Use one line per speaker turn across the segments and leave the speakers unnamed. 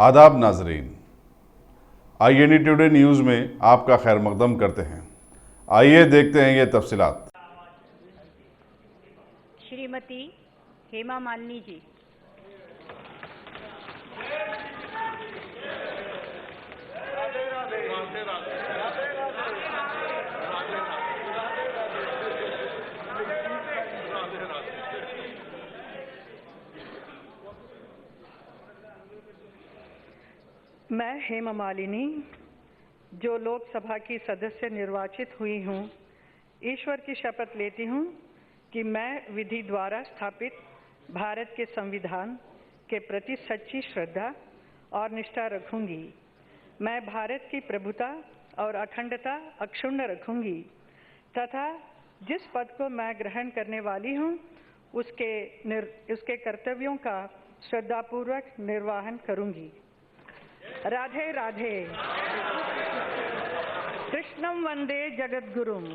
आदाब नाजरीन, INE today news में आपका खैर मकदम करते हैं। आइए देखते हैं ये तफसीलात।
श्रीमती हेमा मालिनी जी।
मैं हेमा मालिनी, जो लोकसभा की सदस्य निर्वाचित हुई हूँ, ईश्वर की शपथ लेती हूँ कि मैं विधि द्वारा स्थापित भारत के संविधान के प्रति सच्ची श्रद्धा और निष्ठा रखूंगी। मैं भारत की प्रभुता और अखंडता अक्षुण्ण रखूंगी तथा जिस पद को मैं ग्रहण करने वाली हूँ उसके कर्तव्यों का श्रद्धापूर्वक निर्वहन करूंगी। राधे राधे। कृष्णं वंदे जगद्गुरुम।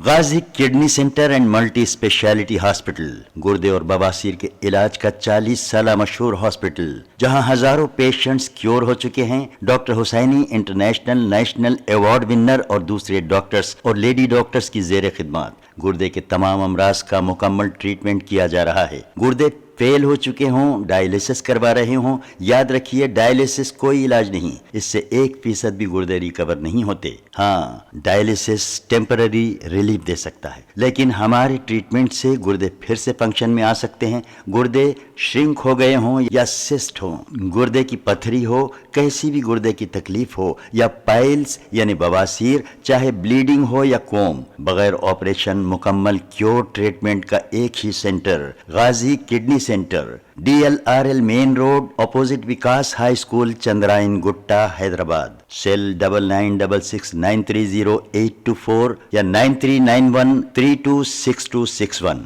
Ghazi kidney centre and multi speciality hospital, गुर्दे और बवासीर के इलाज का 40 साल मशहूर हॉस्पिटल, जहां हजारों पेशेंट्स क्योर हो चुके हैं। Doctor Husaini international national award winner और दूसरे डॉक्टर्स और लेडी डॉक्टर्स की जेर खिदमत गुर्दे के तमाम अमराज का मुकम्मल ट्रीटमेंट किया जा रहा है। गुर्दे फेल हो चुके हों, डायलिसिस करवा रहे हों, याद रखिए डायलिसिस कोई इलाज नहीं, इससे 1% भी गुर्दे रिकवर नहीं होते। हाँ, डायलिसिस टेम्पररी रिलीफ दे सकता है, लेकिन हमारे ट्रीटमेंट से गुर्दे फिर से फंक्शन में आ सकते हैं। गुर्दे श्रिंक हो गए हों या सिस्ट हो, गुर्दे की पथरी हो, कैसी भी गुर्दे की तकलीफ हो या पाइल्स यानी बवासीर, चाहे ब्लीडिंग हो या कोम, बगैर ऑपरेशन मुकम्मल क्योर ट्रीटमेंट का एक ही centre, Ghazi kidney centre, DLRL main road, opposite Vikas high school, Chandrayan Gutta, Hyderabad. Cell 9966930824 या 9391326261।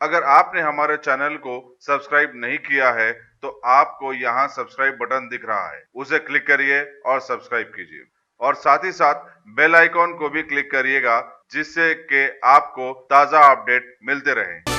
अगर आपने हमारे चैनल को सब्सक्राइब नहीं किया है तो आपको यहाँ सब्सक्राइब बटन दिख रहा है, उसे क्लिक करिए और सब्सक्राइब कीजिए और साथ ही साथ बेल आइकॉन को भी क्लिक करिएगा, जिससे कि आपको ताज़ा अपडेट मिलते रहें।